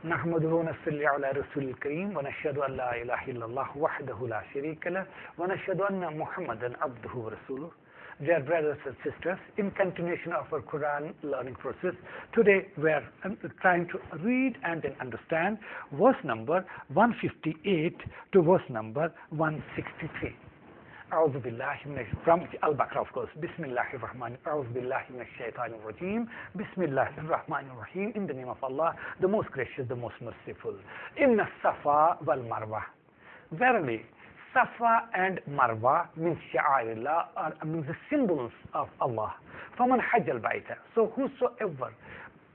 نحمده ونصلي على رسول الكريم ونشهد أن لا إله إلا الله وحده لا شريك له ونشهد أن محمدا عبده ورسوله. Dear brothers and sisters, in continuation of our Quran learning process, today we are trying to read and then understand verse number 158 to verse number 163. أعوذ بالله من from Al-Baqarah, of course. Bismillahir Rahman. أعوذ بالله من الشيطان الرجيم. Bismillahir Rahman Rahim. In the name of Allah, the most gracious, the most merciful. Inna Safa wal Marwa. Verily, Safa and Marwa means Sha'airillah, means the symbols of Allah. Faman Hajj al-Baita. So whosoever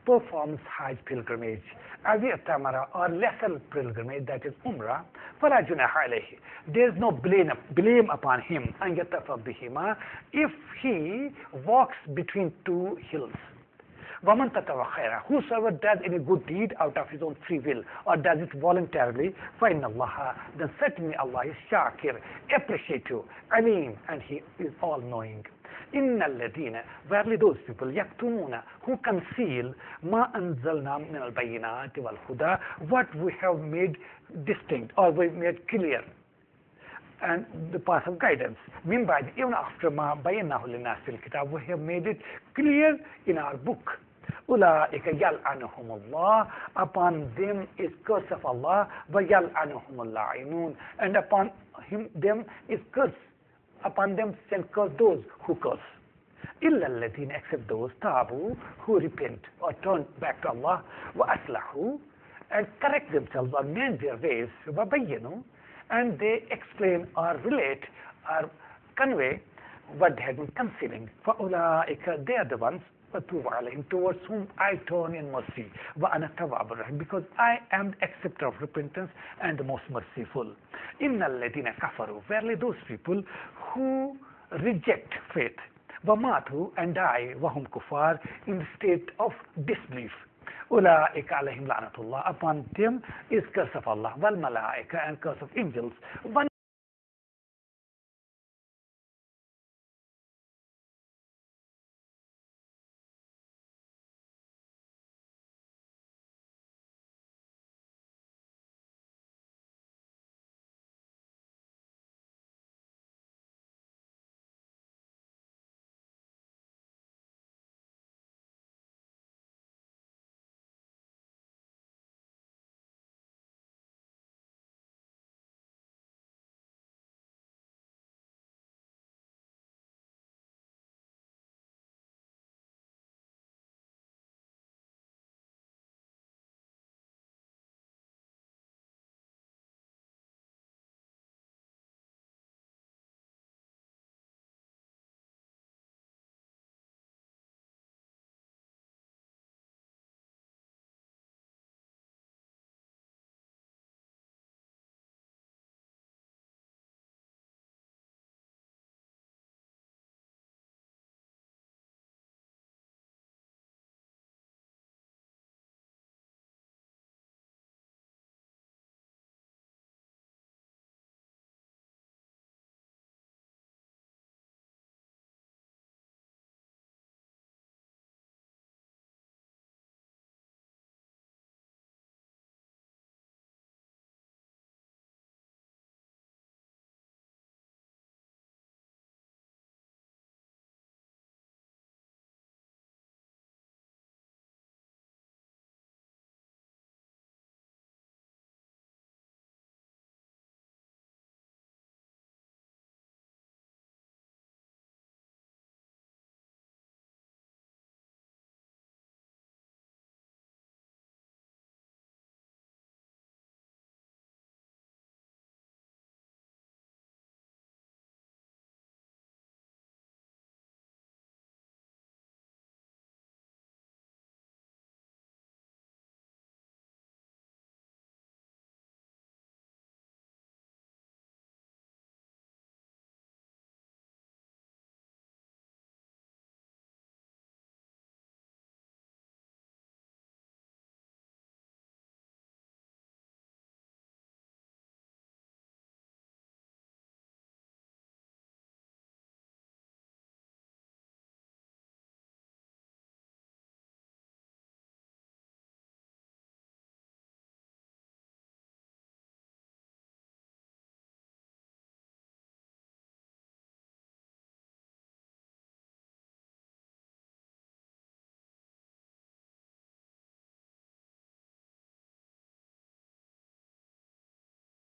performs Hajj pilgrimage, Avi Tamara or lesser pilgrimage, that is Umrah, Fala Junaha alayhi. There is no blame upon him, and yatafa bihima, if he walks between two hills. Waman tatawa khaira. Whosoever does any good deed out of his own free will or does it voluntarily, فَإِنَّ اللَّهَ, then certainly Allah is Shakir, appreciative, Alim, and He is all-knowing. إِنَّ الَّذِينَ, verily those people, يَكْتُمُونَ, who conceal مَا أَنزَلْنَا مِنَ الْبَيِّنَاتِ وَالْهُدَى, what we have made distinct or we made clear, and the path of guidance. Meanwhile, even after ma bayyanahu linnas fil kitab, we have made it clear in our book. Ulaika yal'anuhumullah, upon them is curse of Allah, wa yal'anuhumul la'inun, and upon them is curse. Upon them shall curse those who curse. Illa alladhina, except those tabu, who repent or turn back to Allah, wa aslahu, and correct themselves or mend their ways, wa bayyanu, and they explain or relate or convey what they have been concealing. فَأُولَٰئِكَ, they are the ones towards whom I turn in mercy. وَأَنَا التَّوَّابُ الرَّحِيمُ, because I am the acceptor of repentance and the most merciful. إِنَّ الَّذِينَ كَفَرُوا, verily those people who reject faith, وَمَاتُوا, and die, وَهُمْ كُفَّارٌ, in the state of disbelief. أولئك عليهم لعنة الله, upon them is curse of Allah, والملائكة, and curse of angels,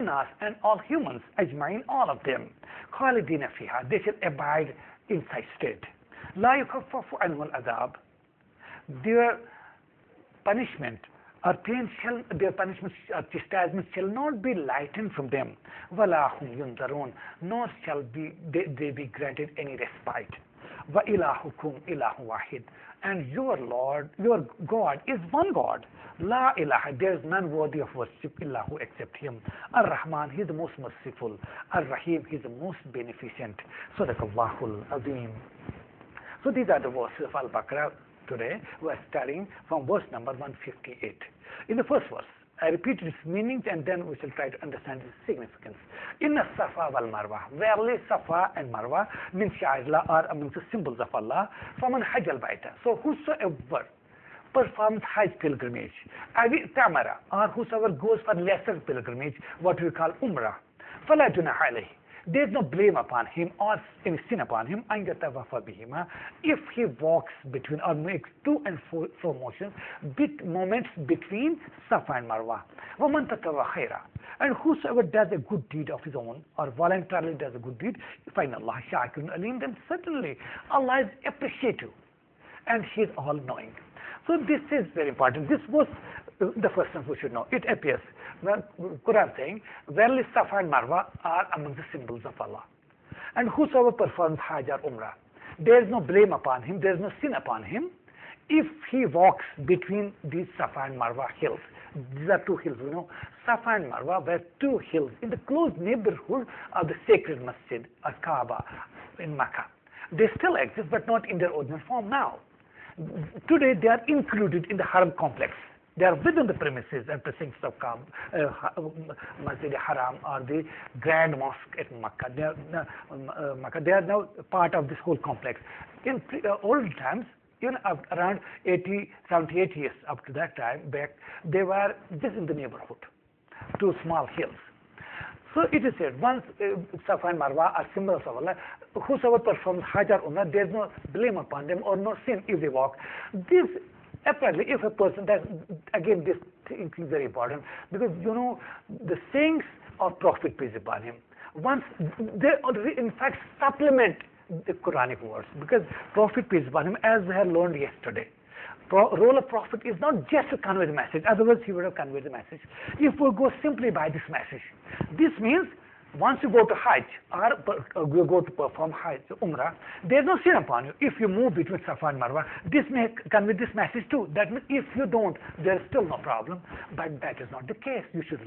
Nas and all humans, ajma'in, all of them, khalidina fiha, they shall abide in such state. La yukaffafu anhum al-adab, their punishment or pain shall, their punishment or chastisement shall not be lightened from them. Wala hum yunzarun, nor shall they be granted any respite. Wa ilahukum ilahu wahid, and your Lord, your God is one God. La ilaha, there is none worthy of worship illahu except Him. Ar-Rahman, He is the most merciful. Ar-Rahim, He is the most beneficent. Sadaqallahul Azim. So these are the verses of Al-Baqarah. Today we are studying from verse number 158. In the first verse, I repeat its meanings and then we shall try to understand its significance. Inna Safa wal Marwa, verily Safa and Marwa min sha'airillah are among the symbols of Allah. Faman hajj al baita, so whosoever performs Hajj pilgrimage, awi tamara, or whosoever goes for lesser pilgrimage, what we call Umrah, fala junah alayhi, there is no blame upon him or any sin upon him, if he walks between or makes to and fro motions, moments between Safa and Marwa. وَمَنْ تَتَوَّى خَيْرًا, and whosoever does a good deed of his own or voluntarily does a good deed, فَإِنَّ اللَّهَ شَاكِرٌ عَلِيمٌ, then certainly Allah is appreciative and He is all-knowing. So this is very important. This was the first thing we should know. It appears, well, Quran saying, verily Safa and Marwa are among the symbols of Allah. And whosoever performs Hajj or Umrah, there is no blame upon him, there is no sin upon him, if he walks between these Safa and Marwa hills. These are two hills, Safa and Marwa were two hills in the close neighborhood of the sacred masjid, or Kaaba, in Makkah. They still exist, but not in their original form now. Today they are included in the Haram complex. They are within the premises and precincts of Masjid Haram or the Grand Mosque at Makkah. They are now part of this whole complex. In old times, around 78 years up to that time back, they were just in the neighborhood, two small hills. So it is said, once Safa and Marwa are symbols of Allah, whosoever performs Hajj or Umrah, there is no blame upon them or no sin if they walk. This, apparently, if a person, that again, this thing is very important, because the sayings of Prophet, peace be upon him, once they in fact supplement the Quranic words, because Prophet, peace be upon him, as we have learned yesterday, role of Prophet is not just to convey the message, otherwise he would have conveyed the message. If we go simply by this message, this means once you go to Hajj or you go to perform Hajj, Umrah, there is no sin upon you. If you move between Safa and Marwa, this may convey this message too. That means if you don't, there is still no problem. But that is not the case. You should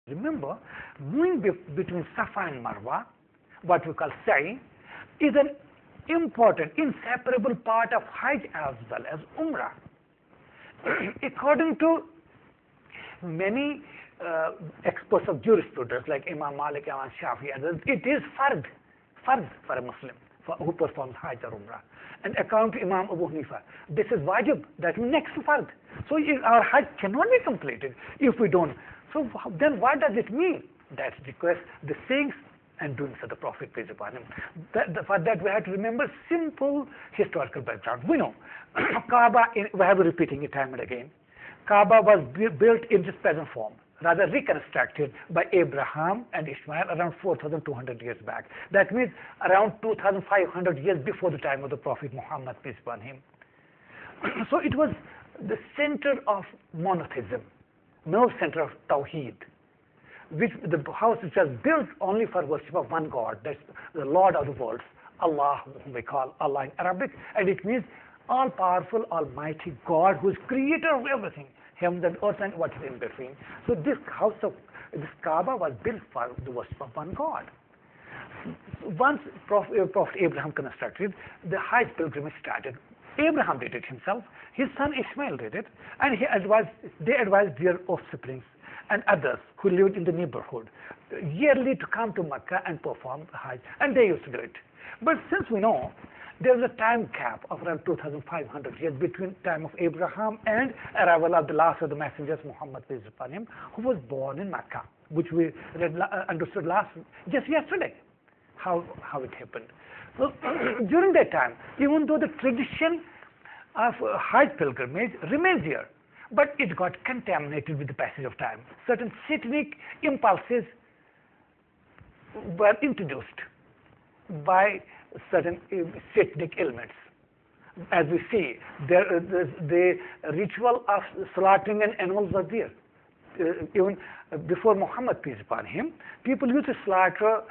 Remember, moving between Safa and Marwa, what we call Sa'i, is an important, inseparable part of Hajj as well as Umrah. According to many experts of jurisprudence like Imam Malik, Imam Shafi, others, it is fard for a Muslim who performs Hajj or Umrah. And according to Imam Abu Hanifa, this is wajib, that means next to fard. So our Hajj cannot be completed if we don't. So then what does it mean? That's because the sayings and doings of the Prophet, peace upon him. For that we have to remember simple historical background. We know Kaaba, we have been repeating it time and again. Kaaba was built in its present form, rather reconstructed by Abraham and Ishmael around 4,200 years back. That means around 2,500 years before the time of the Prophet Muhammad, peace upon him. So it was the center of monotheism, no center of Tawheed, which the house which was built only for worship of one God, that's the Lord of the worlds, Allah, whom we call Allah in Arabic, and it means all-powerful, almighty God who is creator of everything, heaven and earth and what is in between. So this Kaaba was built for the worship of one God. Once Prophet Abraham constructed, the Hajj pilgrimage started. Abraham did it himself, his son Ishmael did it, and they advised their offsprings and others who lived in the neighborhood yearly to come to Mecca and perform Hajj, and they used to do it. But since we know there was a time gap of around 2,500 years between time of Abraham and arrival of the last of the messengers, Muhammad, peace upon him, who was born in Mecca, which we understood just yesterday, how it happened. So during that time, even though the tradition of Hajj pilgrimage remains here, but it got contaminated with the passage of time. Certain satanic impulses were introduced by certain satanic elements. As we see, the ritual of slaughtering an animal was there. Even before Muhammad, peace upon him, people used to slaughter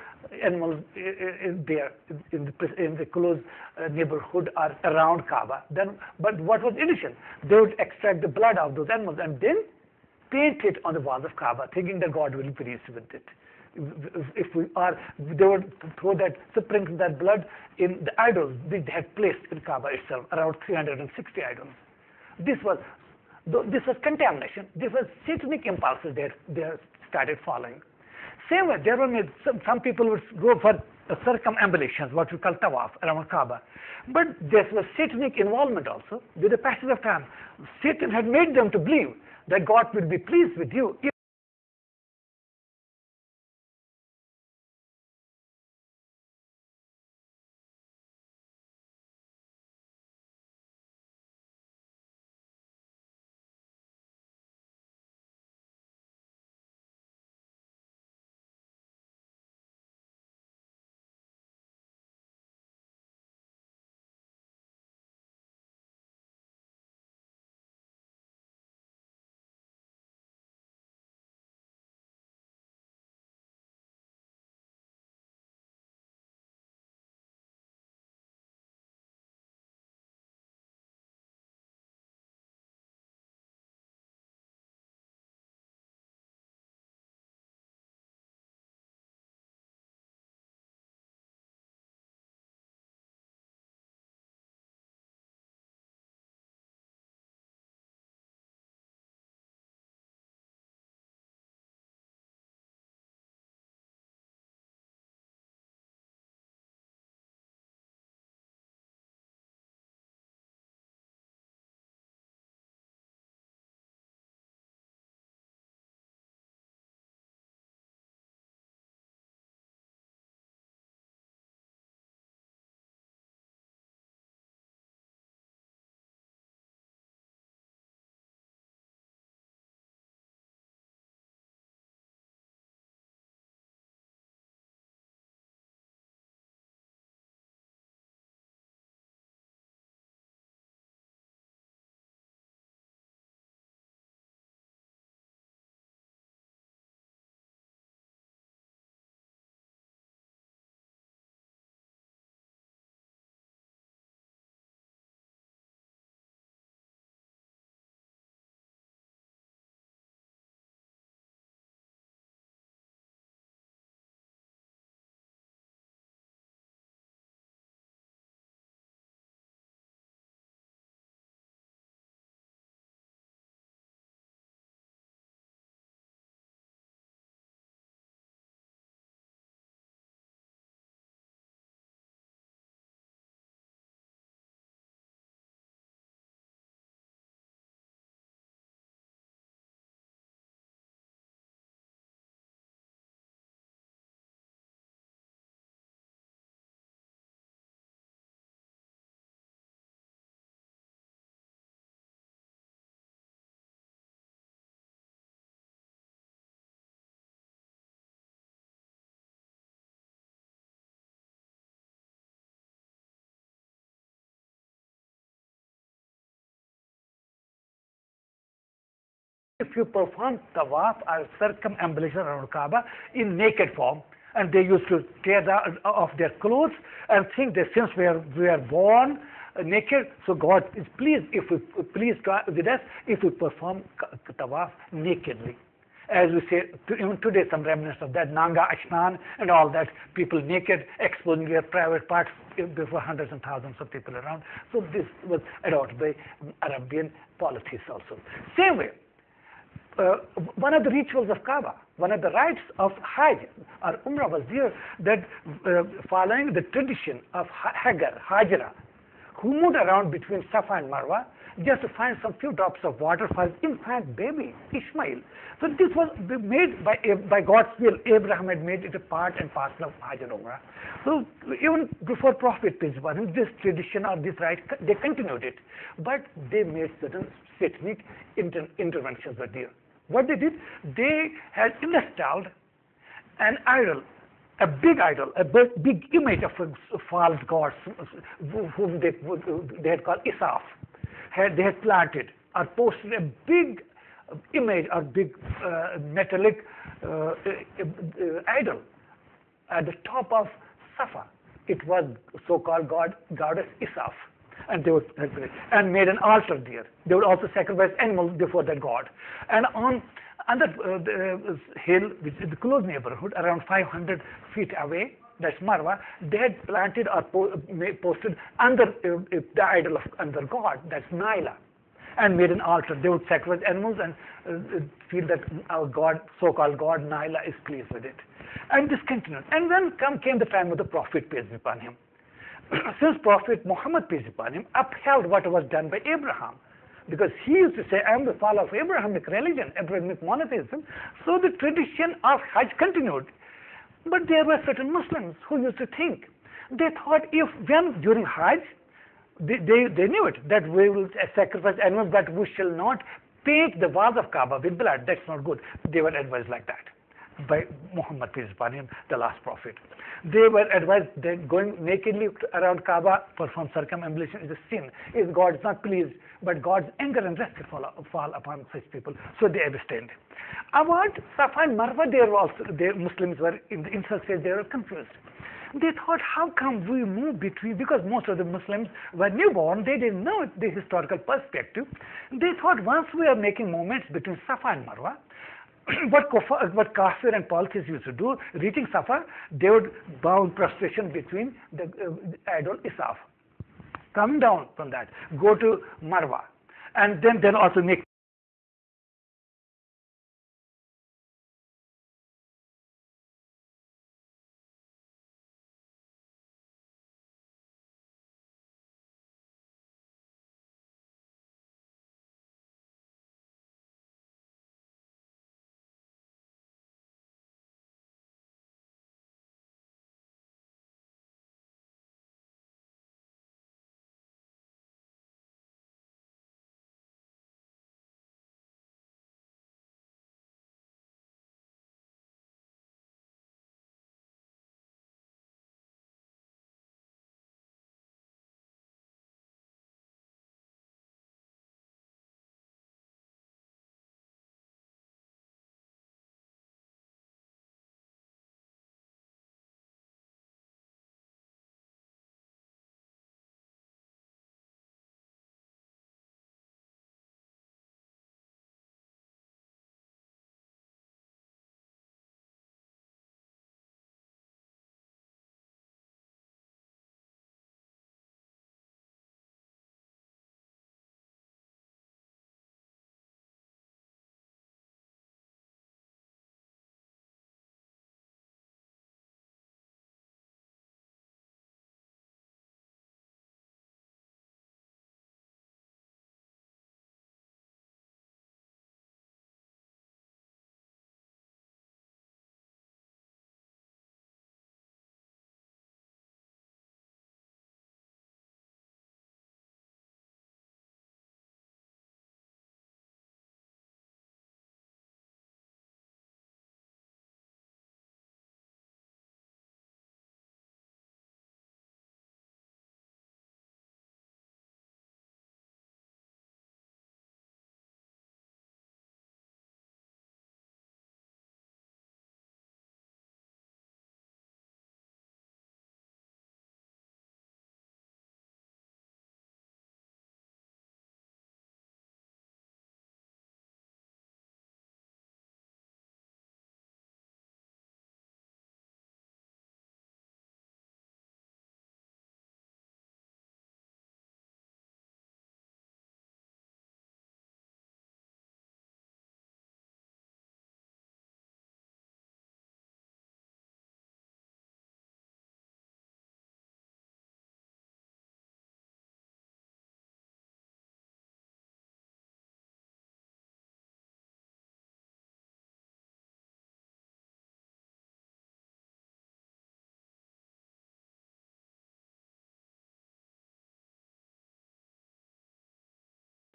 animals in the close neighborhood or around Kaaba. But what was addition? They would extract the blood of those animals and then paint it on the walls of Kaaba, thinking that God will be pleased with it. They would sprinkle that blood in the idols they had placed in Kaaba itself, around 360 idols. This was contamination. This was satanic impulses that they started following. Same way, there were some people would go for circumambulations, what we call tawaf, around Kaaba. But there was satanic involvement also. With the passage of time, Satan had made them to believe that God will be pleased with you if you perform tawaf or circumambulation around Kaaba in naked form, and they used to tear off their clothes and think that since we are born naked, so God is pleased with us if we perform tawaf nakedly. As we say, even today, some remnants of that, Nanga Ashnan and all that, people naked, exposing their private parts before hundreds and thousands of people around. So this was adopted by Arabian polytheists also. Same way, one of the rituals of Kaaba, one of the rites of Hajj or Umrah was there that following the tradition of Hagar, Hajra, who moved around between Safa and Marwa just to find some few drops of water for his infant baby, Ishmael. So this was made by God's will. Abraham had made it a part and parcel of Hajj and Umrah. So even before Prophet, peace be upon him, this tradition or this rite, they continued it. But they made certain satanic interventions were there. What they did, they had installed an idol, a big idol, a big image of a false god whom they had called Isaf. They had planted or posted a big image or big metallic idol at the top of Safa. It was so-called goddess Isaf. And they would made an altar there. They would also sacrifice animals before that god. And on the hill, which is the close neighborhood, around 500 feet away, that's Marwa, they had planted or posted under the idol of under God, that's Naila, and made an altar. They would sacrifice animals and feel that our God, so-called God, Naila, is pleased with it. And this continued. And then came the time of the Prophet, peace be upon him. Since Prophet Muhammad, peace be upon him, upheld what was done by Abraham, because he used to say, I am the follower of Abrahamic religion, Abrahamic monotheism, so the tradition of Hajj continued. But there were certain Muslims who used to think, they thought if when during Hajj, they knew it, that we will sacrifice animals, but we shall not paint the walls of Kaaba with blood. That's not good. They were advised like that by Muhammad, peace be upon him, the last prophet. They were advised that going nakedly around Kaaba, perform circumambulation is a sin. God is not pleased, but God's anger and wrath fall upon such people. So they abstained. About Safa and Marwa, Muslims were in such case, they were confused. They thought, how come we move between, because most of the Muslims were newborn, they didn't know the historical perspective. They thought once we are making movements between Safa and Marwa, what Kafir and polytheists used to do, reaching Safa, they would bow in prostration between the idol Isaf. Come down from that, go to Marwa, and then also make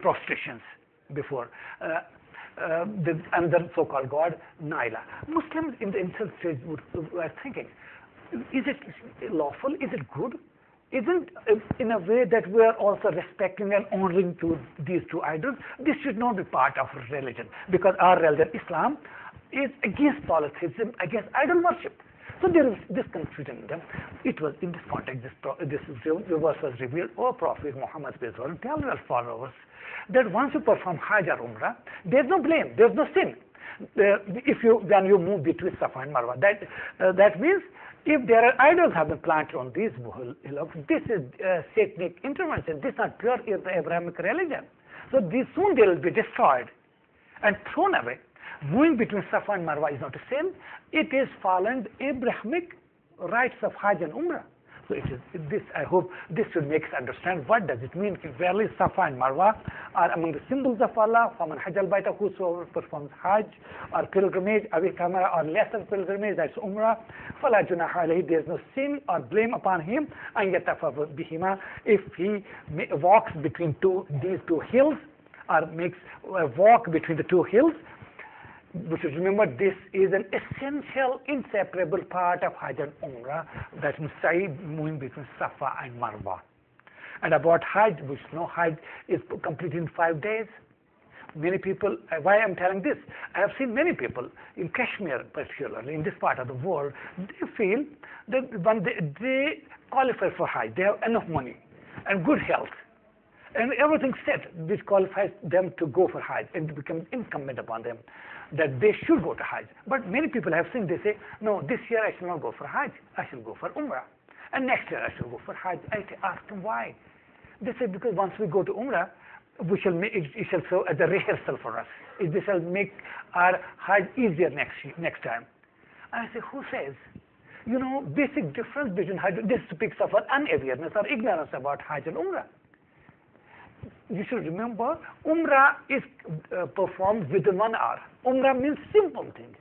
prostrations before and the so-called god Naila. Muslims in the initial stage were thinking, is it lawful? Is it good? Isn't in a way that we are also respecting and honoring to these two idols? This should not be part of religion, because our religion, Islam, is against polytheism, against idol worship. So there is this confusion in them. It was in this context, this verse was revealed. O Prophet Muhammad, tell your followers that once you perform Hajj or Umrah, there's no blame, there's no sin. When you move between Safa and Marwa, that means if there are idols have been planted on these hillocks, this is satanic intervention. This is not pure Abrahamic religion. So soon they will be destroyed and thrown away. Moving between Safa and Marwa is not a sin. It is following the Abrahamic rites of Hajj and Umrah. So it is this. I hope this should make us understand what does it mean. Verily, Safa and Marwa are among the symbols of Allah. فَمَنْ حَجَّ الْبَيْتَ, whosoever performs Hajj or pilgrimage, away camera or lesser pilgrimage, that's Umrah. فَلَا جُنَاحَ عَلَيْهِ, there is no sin or blame upon him. أَنْ يَتَّفَوَّضَ بِهِمَا, if he walks between these two hills, or makes a walk between the two hills. We should remember this is an essential, inseparable part of Hajj and Umrah, that means sa'i, moving between Safa and Marwa. And about Hajj, we know Hajj is completed in 5 days. Many people, why I'm telling this? I have seen many people in Kashmir, particularly in this part of the world, they feel that when they qualify for Hajj, they have enough money and good health and everything set, which qualifies them to go for Hajj, and it becomes incumbent upon them that they should go to Hajj. But many people have seen, they say, no, this year I shall not go for Hajj, I shall go for Umrah. And next year I shall go for Hajj. I ask them why. They say, because once we go to Umrah, we shall make, it shall serve as a rehearsal for us. It shall make our Hajj easier next time. I say, who says? You know, basic difference between Hajj, this speaks of an unawareness or ignorance about Hajj and Umrah. You should remember, Umrah is performed within 1 hour. Umrah means simple thing.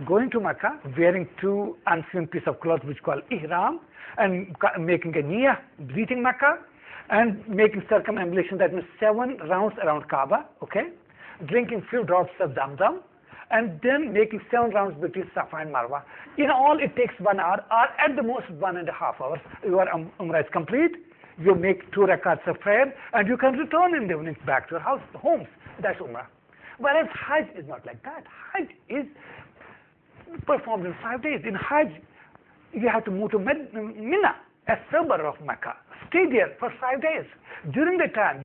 Going to Mecca, wearing 2 unseen pieces of cloth which called ihram, and making a niyyah, greeting Mecca, and making circumambulation, that means 7 rounds around Kaaba, okay? Drinking few drops of Zamzam, and then making 7 rounds between Safa and Marwa. In all, it takes 1 hour, or at the most 1.5 hours. Your Umrah is complete. You make 2 rakats of prayer, and you can return in the evening back to your homes. That's Umrah. Whereas Hajj is not like that. Hajj is performed in 5 days. In Hajj, you have to move to Mina, a suburb of Mecca. Stay there for 5 days. During the time,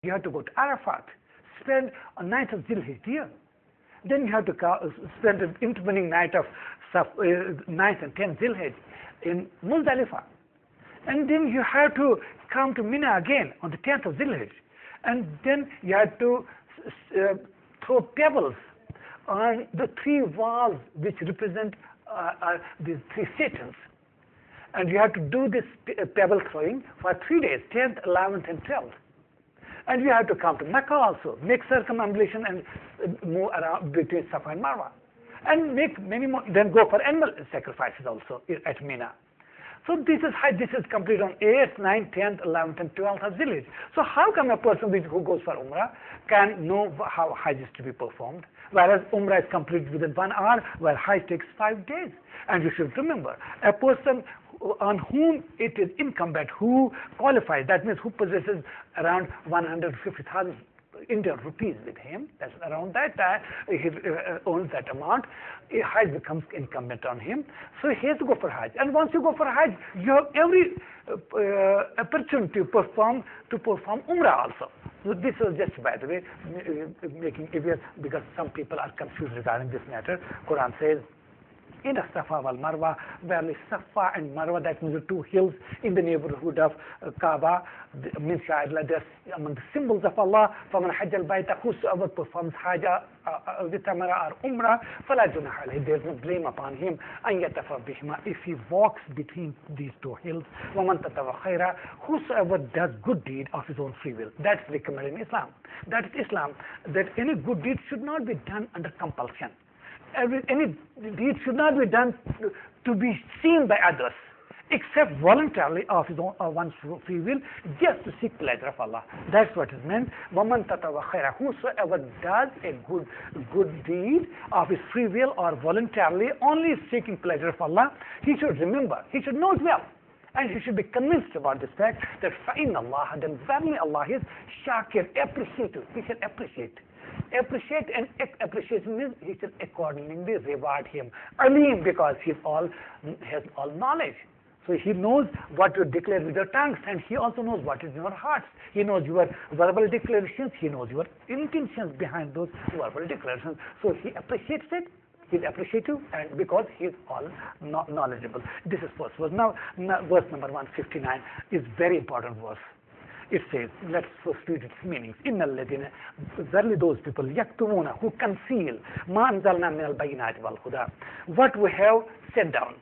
You have to go to Arafat, spend a night of Zilhijjah. Then you have to spend the intervening night of 9th and 10th Zilhijjah in Muzdalifah. And then you have to come to Mina again on the 10th of Zilhijjah. And then you have to throw pebbles on the 3 walls which represent these 3 Satans. And you have to do this pebble throwing for 3 days, 10th, 11th, and 12th. And you have to come to Mecca also, make circumambulation and move around between Safa and Marwa. And make many more, then go for animal sacrifices also at Mina. So this is Hajj. This is complete on 8th, 9th, 10th, 11th, and 12th of Zilhijjah. So how come a person who goes for Umrah can know how Hajj is to be performed, whereas Umrah is completed within 1 hour, while Hajj takes 5 days? And you should remember, a person on whom it is incumbent, who qualifies, that means who possesses around 150,000 Indian rupees with him, that's around that time, he owns that amount, Hajj becomes incumbent on him. So he has to go for Hajj. And once you go for Hajj, you have every opportunity to perform Umrah also. So this was just, by the way, making obvious, because some people are confused regarding this matter. Quran says, in the Safa wal Marwa, where Safa and Marwa, that means the 2 hills in the neighborhood of Kaaba, means that's among the symbols of Allah. فَمَنْ حَجَّ الْبَيْتَ, whosoever performs Hajj with Umrah or Umrah, فَلَا جُنَاحَ عَلَيْهِ, there is no blame upon him, أَنْ يَتَّفَ بِهِمَا, if he walks between these 2 hills. وَمَنْ تَتَوَ خَيْرًا, whosoever does good deed of his own free will. That's recommended in Islam. That is Islam, that any good deed should not be done under compulsion. Any deed should not be done to be seen by others, except voluntarily of his own one's free will, just to seek pleasure of Allah. That's what is meant. وَمَنْ تَتَوَ خَيْرًا, whosoever does a good deed of his free will or voluntarily, only seeking pleasure of Allah, he should remember, he should know it well. And he should be convinced about this fact that فَإِنَّ اللَّهَ, then verily Allah is Shakir, appreciative. He should appreciate. Appreciate, and appreciation means he should accordingly reward him. Alim, because he has all knowledge. So he knows what you declare with your tongues, and he also knows what is in your hearts. He knows your verbal declarations. He knows your intentions behind those verbal declarations. So he appreciates it. He's appreciative, and because he's all knowledgeable. This is first verse. Now verse number 159 is very important verse. It says, let's first read its meanings. Inna alladhina, verily those people, yaktumuna, who conceal, ma anzalna min al-bayyinati wal huda, what we have set down,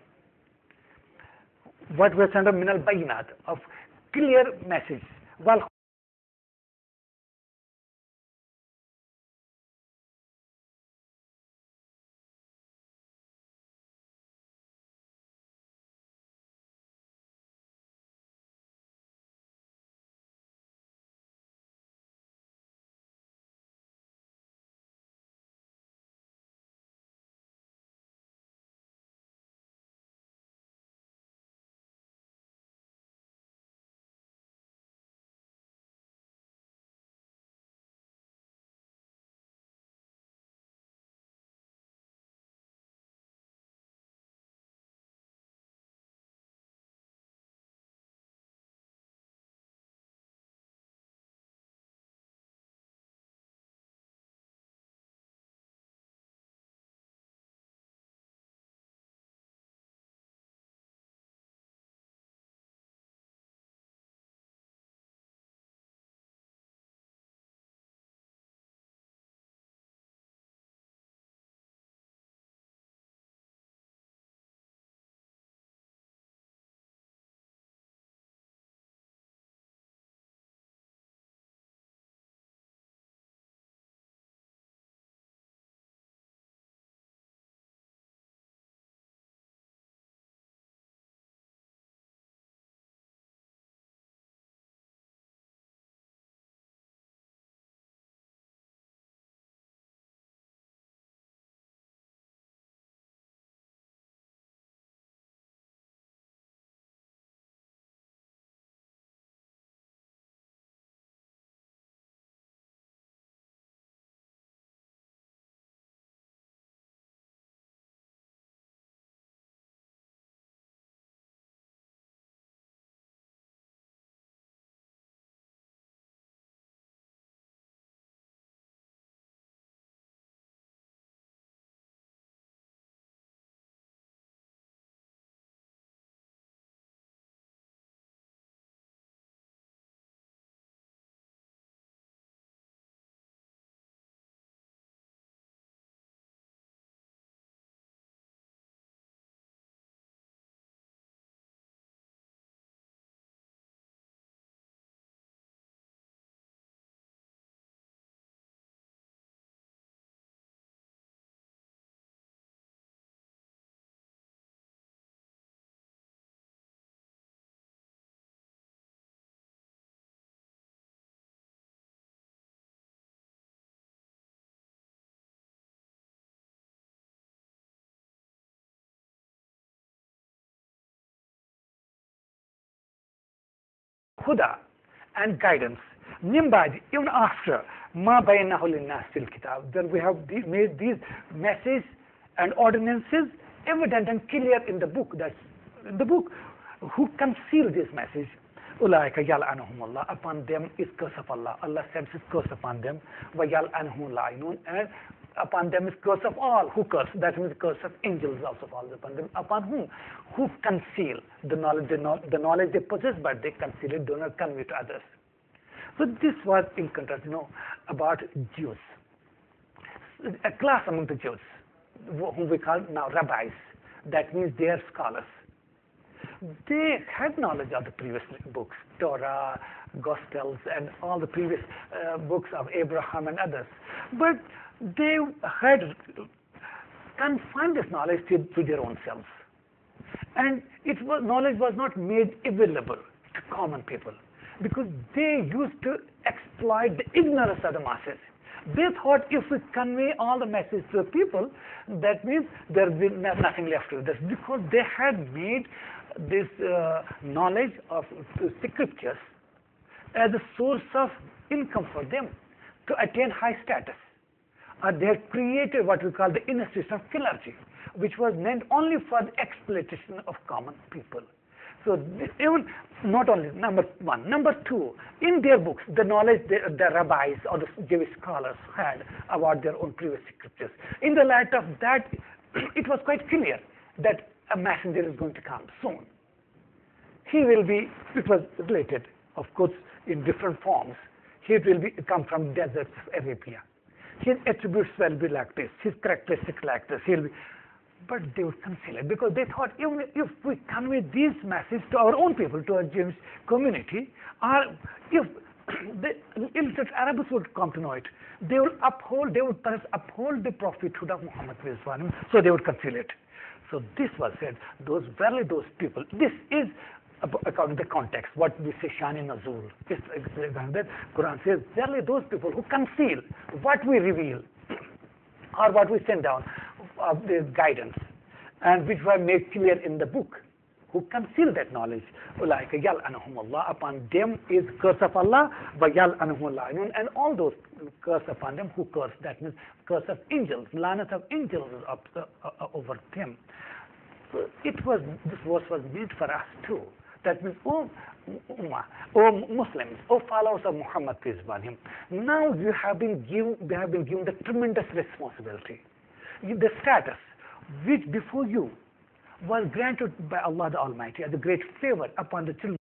what we have sent down min al-bayyinat, of clear message, wal huda and guidance. Nimbadi, even after ma baynahu linnas fil kitab, then we have made these messages and ordinances evident and clear in the book. That's in the book. Who conceal this message? Ulaika yal'anuhumullah. Upon them is curse of Allah. Allah sends His curse upon them. Wa yal'anuhum la'inun. And upon them is curse of all who curse. That means the curse of angels also falls upon them. Upon whom? Who conceal the knowledge, the knowledge they possess, but they conceal it, do not convey to others. So this was in contrast, about Jews. A class among the Jews, whom we call now rabbis. That means they are scholars. They had knowledge of the previous books, Torah, Gospels, and all the previous books of Abraham and others. But they had confined this knowledge to their own selves. And knowledge was not made available to common people because they used to exploit the ignorance of the masses. They thought if we convey all the message to the people, that means there will be nothing left to this, because they had made this knowledge of the scriptures as a source of income for them to attain high status. They had created what we call the institution of clergy, which was meant only for the exploitation of common people. So even not only number one, number two, in their books, the knowledge the rabbis or the Jewish scholars had about their own previous scriptures. In the light of that, it was quite clear that a messenger is going to come soon. He will be, it was related, of course, in different forms. He will come from deserts of Arabia. His attributes will be like this, his characteristics like this. But they would conceal it because they thought even if we convey these messages to our own people, to our Jewish community, or if the illiterate Arabs would come to know it, they would perhaps uphold the prophethood of Muhammad, so they would conceal it. So this was said, those people, this is according to the context, what we say Shani Nazul. That Quran says, verily those people who conceal what we reveal or what we send down of the guidance, and which were made clear in the book, who conceal that knowledge. Ulaika yal'anuhumullah. Upon them is curse of Allah, wa yal'anuhum la'inun, and all those curse upon them who curse. That means curse of angels, lanat of angels over them. So this verse was made for us too. That means, O Muslims, O followers of Muhammad, peace be upon him, now we have been given the tremendous responsibility, the status which before you was granted by Allah the Almighty as a great favor upon the children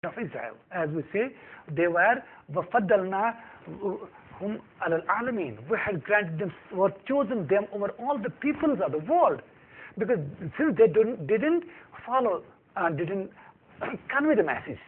of Israel. As we say, they were وَفَضَّلْنَا هُمْ عَلَى الْعَالَمِينَ. We had granted them, or chosen them over all the peoples of the world. Because since they didn't follow and didn't convey the message,